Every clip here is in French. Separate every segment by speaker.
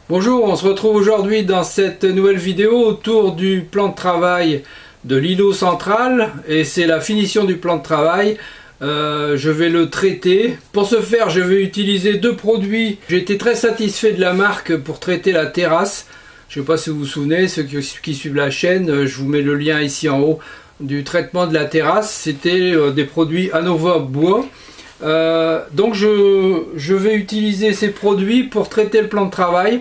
Speaker 1: Bonjour, on se retrouve aujourd'hui dans cette nouvelle vidéo autour du plan de travail de l'îlot central et c'est la finition du plan de travail. Je vais le traiter. Pour ce faire, je vais utiliser deux produits. J'ai été très satisfait de la marque pour traiter la terrasse. Je ne sais pas si vous vous souvenez, ceux qui suivent la chaîne, je vous mets le lien ici en haut du traitement de la terrasse. C'était des produits Anova bois. Donc je vais utiliser ces produits pour traiter le plan de travail,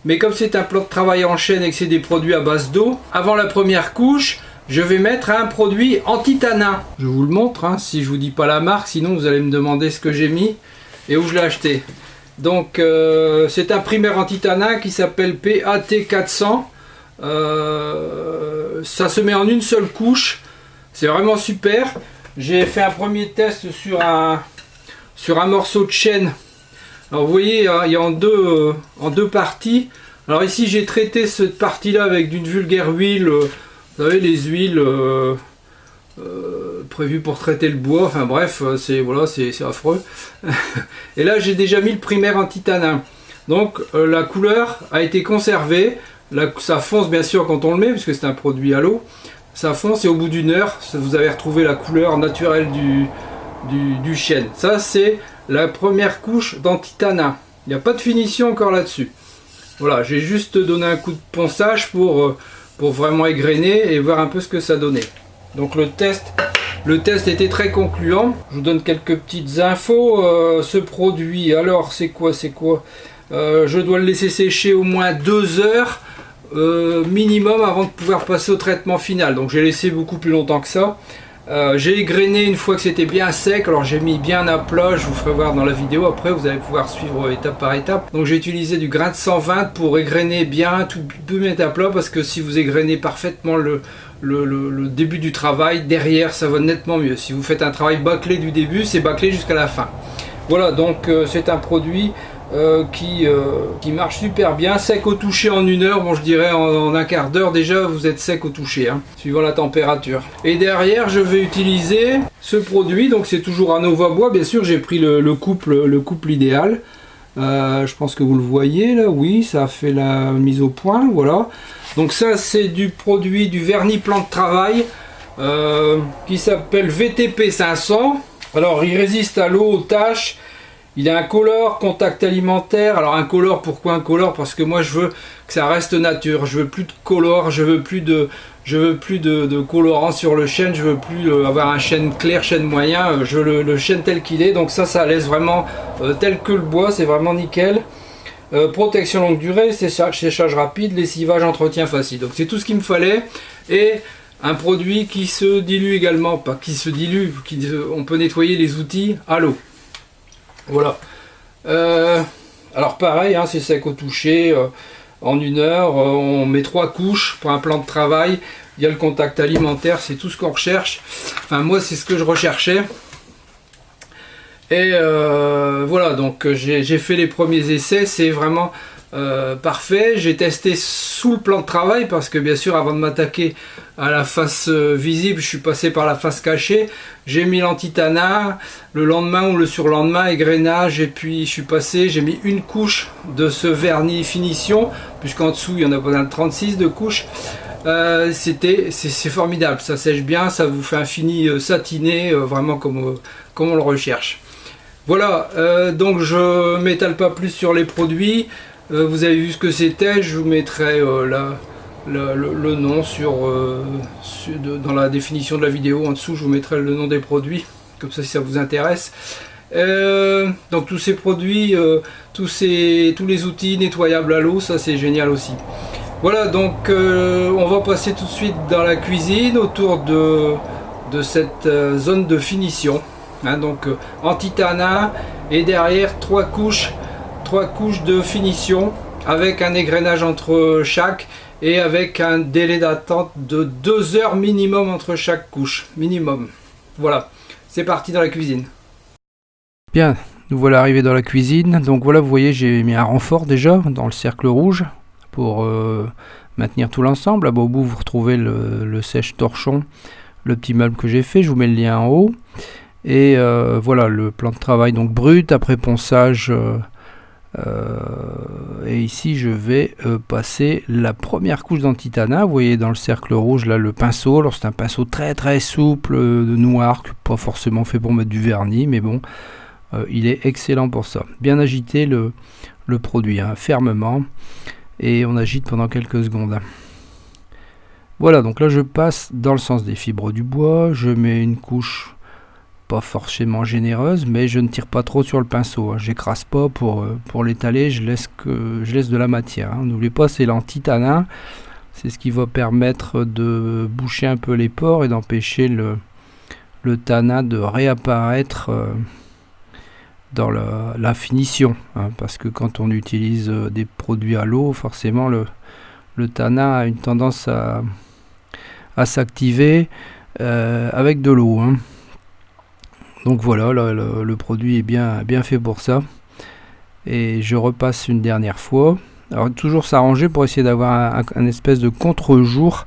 Speaker 1: mais comme c'est un plan de travail en chaîne et que c'est des produits à base d'eau, avant la première couche je vais mettre un produit anti-tanin. Je vous le montre, hein, si je vous dis pas la marque, sinon vous allez me demander ce que j'ai mis et où je l'ai acheté. Donc c'est un primaire anti-tanin qui s'appelle PAT400. Ça se met en une seule couche, c'est vraiment super. J'ai fait un premier test sur un morceau de chêne. Alors vous voyez, il y a en deux parties. Alors ici j'ai traité cette partie là avec d'une vulgaire huile, vous savez les huiles prévues pour traiter le bois, enfin bref, c'est affreux. Et là j'ai déjà mis le primaire anti-tanin. Donc la couleur a été conservée. Là, ça fonce bien sûr quand on le met, puisque c'est un produit à l'eau. Ça fonce et au bout d'une heure, vous avez retrouvé la couleur naturelle du chêne. Ça c'est la première couche d'anti-tanin. Il n'y a pas de finition encore là-dessus. Voilà, j'ai juste donné un coup de ponçage pour vraiment égrener et voir un peu ce que ça donnait. Donc le test était très concluant. Je vous donne quelques petites infos. Ce produit, alors c'est quoi je dois le laisser sécher au moins 2 heures minimum avant de pouvoir passer au traitement final. Donc j'ai laissé beaucoup plus longtemps que ça. J'ai égrené une fois que c'était bien sec, alors j'ai mis bien à plat, je vous ferai voir dans la vidéo après, vous allez pouvoir suivre étape par étape. Donc j'ai utilisé du grain de 120 pour égrener bien, tout mettre à plat, parce que si vous égrenez parfaitement le début du travail, derrière ça va nettement mieux. Si vous faites un travail bâclé du début, c'est bâclé jusqu'à la fin. Voilà, donc c'est un produit qui marche super bien, sec au toucher en 1 heure, bon je dirais en un quart d'heure déjà vous êtes sec au toucher, hein, suivant la température. Et derrière je vais utiliser ce produit, donc c'est toujours Anova bois, bien sûr j'ai pris le couple idéal. Je pense que vous le voyez là, oui, ça a fait la mise au point, voilà. Donc ça c'est du produit du vernis plan de travail qui s'appelle VTP 500. Alors il résiste à l'eau, aux taches. Il a un color, contact alimentaire. Alors un color, pourquoi un color? Parce que moi je veux que ça reste nature. Je veux plus de color, je veux plus de colorant sur le chêne. Je veux plus avoir un chêne clair, chêne moyen. Je veux le chêne tel qu'il est. Donc ça laisse vraiment tel que le bois. C'est vraiment nickel. Protection longue durée, séchage rapide, lessivage, entretien facile. Donc c'est tout ce qu'il me fallait. Et un produit qui se dilue également, pas qui se dilue, on peut nettoyer les outils à l'eau. Voilà. Alors pareil, hein, c'est sec au toucher. En 1 heure, on met 3 couches pour un plan de travail. Il y a le contact alimentaire, c'est tout ce qu'on recherche. Enfin moi c'est ce que je recherchais. Et voilà, donc j'ai fait les premiers essais, c'est vraiment parfait. J'ai testé sous le plan de travail parce que bien sûr avant de m'attaquer à la face visible, je suis passé par la face cachée. J'ai mis l'anti-tanin, le lendemain ou le surlendemain égrenage, et puis j'ai mis une couche de ce vernis finition, puisqu'en dessous il y en a pas 36 de couches. C'est formidable, ça sèche bien, ça vous fait un fini satiné, vraiment comme on le recherche. Voilà, donc je m'étale pas plus sur les produits. Vous avez vu ce que c'était, je vous mettrai le nom dans la définition de la vidéo. En dessous je vous mettrai le nom des produits, comme ça si ça vous intéresse. Donc tous ces produits, tous les outils nettoyables à l'eau, ça c'est génial aussi. Voilà, donc on va passer tout de suite dans la cuisine autour de cette zone de finition, hein, donc anti-tanin et derrière 3 couches de finition avec un égrenage entre chaque et avec un délai d'attente de 2 heures minimum entre chaque couche, minimum. Voilà, c'est parti dans la cuisine. Bien, nous voilà arrivés dans la cuisine. Donc voilà, vous voyez, j'ai mis un renfort déjà dans le cercle rouge pour maintenir tout l'ensemble. Là-bas au bout, vous retrouvez le sèche-torchon, le petit meuble que j'ai fait. Je vous mets le lien en haut. Et voilà le plan de travail donc brut après ponçage Et ici je vais passer la première couche d'antitana. Vous voyez dans le cercle rouge là le pinceau. Alors c'est un pinceau très très souple, de noir, pas forcément fait pour mettre du vernis, mais bon, il est excellent pour ça. Bien agiter le produit fermement, et on agite pendant quelques secondes. Voilà, donc là je passe dans le sens des fibres du bois. Je mets une couche pas forcément généreuse, mais je ne tire pas trop sur le pinceau, j'écrase pas pour l'étaler, je laisse de la matière, N'oubliez pas, c'est l'antitanin, c'est ce qui va permettre de boucher un peu les pores et d'empêcher le tanin de réapparaître dans la finition, parce que quand on utilise des produits à l'eau, forcément le tanin a une tendance à s'activer avec de l'eau, Donc voilà, là, le produit est bien fait pour ça. Et je repasse une dernière fois. Alors toujours s'arranger pour essayer d'avoir un espèce de contre-jour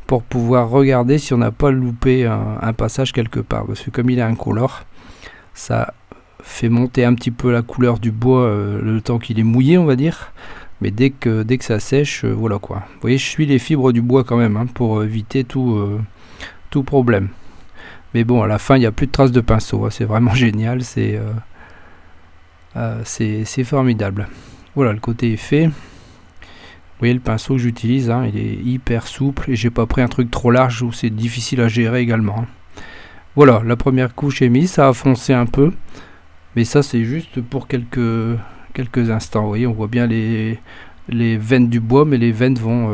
Speaker 1: pour pouvoir regarder si on n'a pas loupé un passage quelque part. Parce que comme il est incolore, ça fait monter un petit peu la couleur du bois le temps qu'il est mouillé, on va dire. Mais dès que ça sèche, voilà quoi. Vous voyez, je suis les fibres du bois quand même, pour éviter tout problème. Mais bon, à la fin, il n'y a plus de traces de pinceau. C'est vraiment génial. C'est formidable. Voilà, le côté est fait. Vous voyez le pinceau que j'utilise, il est hyper souple. Et j'ai pas pris un truc trop large où c'est difficile à gérer également. Voilà, la première couche est mise. Ça a foncé un peu. Mais ça, c'est juste pour quelques instants. Vous voyez, on voit bien les veines du bois. Mais les veines vont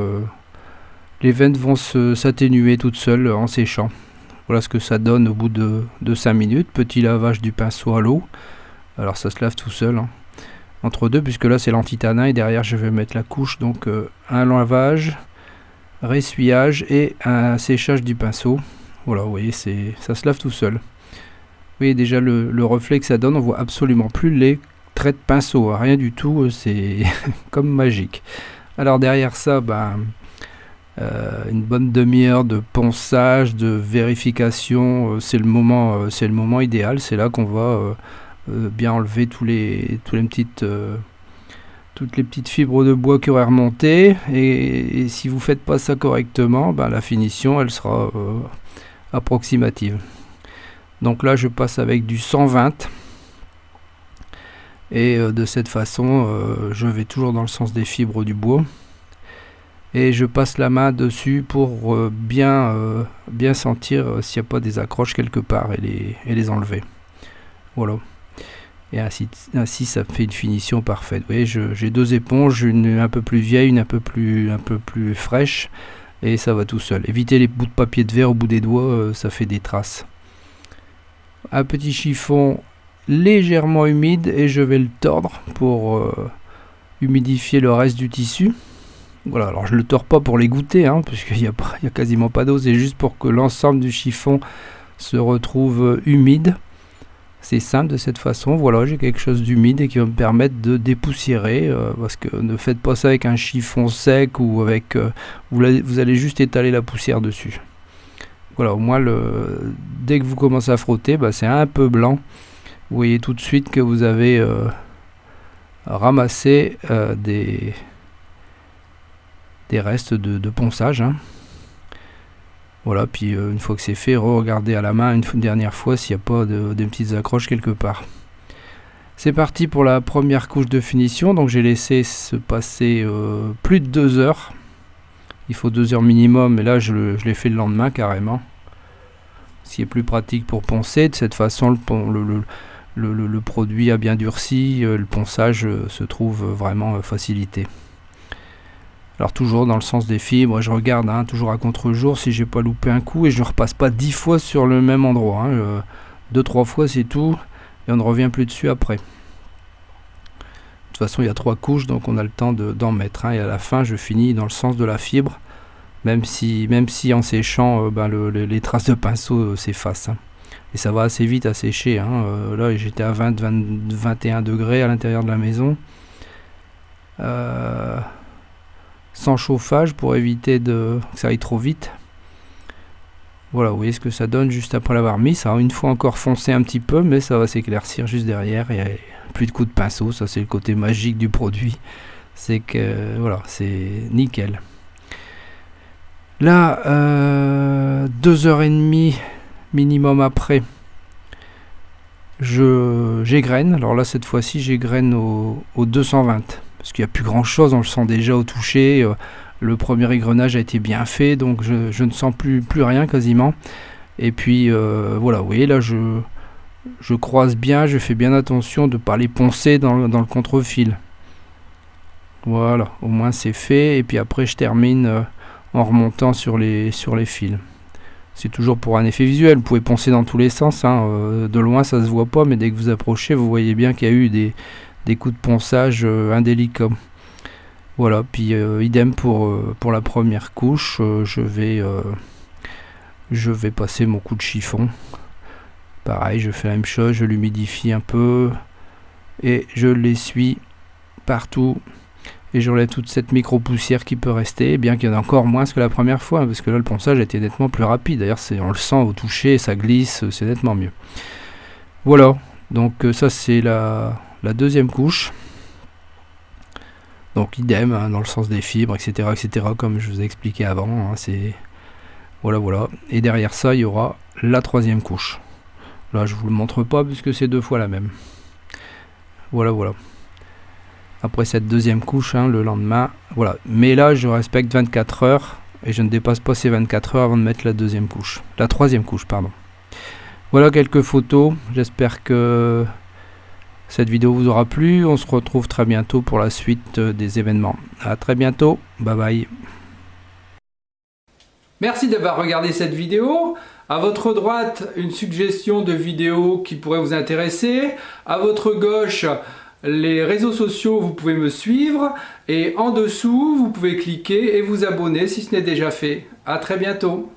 Speaker 1: s'atténuer toutes seules en séchant. Voilà ce que ça donne au bout de 5 minutes. Petit lavage du pinceau à l'eau. Alors ça se lave tout seul. Entre deux, puisque là c'est l'antitanin et derrière je vais mettre la couche. Donc un lavage, ressuyage et un séchage du pinceau. Voilà, vous voyez, ça se lave tout seul. Vous voyez déjà le reflet que ça donne. On voit absolument plus les traits de pinceau. Rien du tout. C'est comme magique. Alors derrière ça, une bonne demi-heure de ponçage, de vérification, c'est le moment idéal. C'est là qu'on va bien enlever toutes les petites fibres de bois qui auraient remonté. Et si vous faites pas ça correctement, la finition elle sera approximative. Donc là je passe avec du 120 et de cette façon je vais toujours dans le sens des fibres du bois. Et je passe la main dessus pour bien sentir s'il n'y a pas des accroches quelque part et les enlever. Voilà. Et ainsi ça fait une finition parfaite. Vous voyez, j'ai deux éponges, une un peu plus vieille, une un peu plus fraîche, et ça va tout seul. Évitez les bouts de papier de verre au bout des doigts, ça fait des traces. Un petit chiffon légèrement humide et je vais le tordre pour humidifier le reste du tissu. Voilà, alors je le tords pas pour les goûter, puisqu'il y a quasiment pas d'eau, c'est juste pour que l'ensemble du chiffon se retrouve humide. C'est simple de cette façon. Voilà, j'ai quelque chose d'humide et qui va me permettre de dépoussiérer, parce que ne faites pas ça avec un chiffon sec ou avec vous allez juste étaler la poussière dessus. Voilà, au moins dès que vous commencez à frotter, c'est un peu blanc. Vous voyez tout de suite que vous avez ramassé des restes de ponçage. Voilà, puis une fois que c'est fait, regardez à la main une dernière fois s'il n'y a pas des petites accroches quelque part. C'est parti pour la première couche de finition. Donc j'ai laissé se passer plus de 2 heures. Il faut 2 heures minimum, et là je l'ai fait le lendemain carrément. Ce qui est plus pratique pour poncer. De cette façon, le produit a bien durci, le ponçage se trouve vraiment facilité. Alors toujours dans le sens des fibres, je regarde toujours à contre-jour si j'ai pas loupé un coup, et je ne repasse pas 10 fois sur le même endroit. 2-3 fois c'est tout, et on ne revient plus dessus après. De toute façon il y a 3 couches, donc on a le temps d'en mettre. Et à la fin je finis dans le sens de la fibre, même si en séchant les traces de pinceau s'effacent. Et ça va assez vite à sécher. Là j'étais à 21 degrés à l'intérieur de la maison. Sans chauffage pour éviter que ça aille trop vite. Voilà, vous voyez ce que ça donne juste après l'avoir mis. Ça a une fois encore foncé un petit peu, mais ça va s'éclaircir juste derrière et plus de coups de pinceau. Ça c'est le côté magique du produit, c'est que voilà, c'est nickel. Là 2h30 minimum après, j'égrène. Alors là cette fois-ci j'égrène au 220 parce qu'il n'y a plus grand chose, on le sent déjà au toucher. Le premier égrenage a été bien fait, donc je ne sens plus rien quasiment. Et puis voilà, vous voyez là je croise bien, je fais bien attention de ne pas les poncer dans le contre-fil. Voilà, au moins c'est fait. Et puis après je termine en remontant sur les fils. C'est toujours pour un effet visuel, vous pouvez poncer dans tous les sens, hein. De loin ça se voit pas, mais dès que vous approchez vous voyez bien qu'il y a eu des coups de ponçage indélicats. Voilà, puis idem pour la première couche, je vais passer mon coup de chiffon. Pareil, je fais la même chose, je l'humidifie un peu et je l'essuie partout et j'enlève toute cette micro poussière qui peut rester, bien qu'il y en ait encore moins que la première fois, parce que là le ponçage a été nettement plus rapide. D'ailleurs on le sent au toucher, ça glisse, c'est nettement mieux. Voilà, donc ça c'est la deuxième couche. Donc idem, hein, dans le sens des fibres, etc., comme je vous ai expliqué avant. Hein, c'est voilà. Et derrière ça, il y aura la troisième couche. Là, je vous le montre pas puisque c'est 2 fois la même. Voilà. Après cette deuxième couche, hein, le lendemain, voilà. Mais là, je respecte 24 heures et je ne dépasse pas ces 24 heures avant de mettre la troisième couche, pardon. Voilà quelques photos. J'espère que cette vidéo vous aura plu. On se retrouve très bientôt pour la suite des événements. À très bientôt. Bye bye. Merci d'avoir regardé cette vidéo. À votre droite, une suggestion de vidéo qui pourrait vous intéresser. À votre gauche, les réseaux sociaux, vous pouvez me suivre. Et en dessous, vous pouvez cliquer et vous abonner si ce n'est déjà fait. À très bientôt.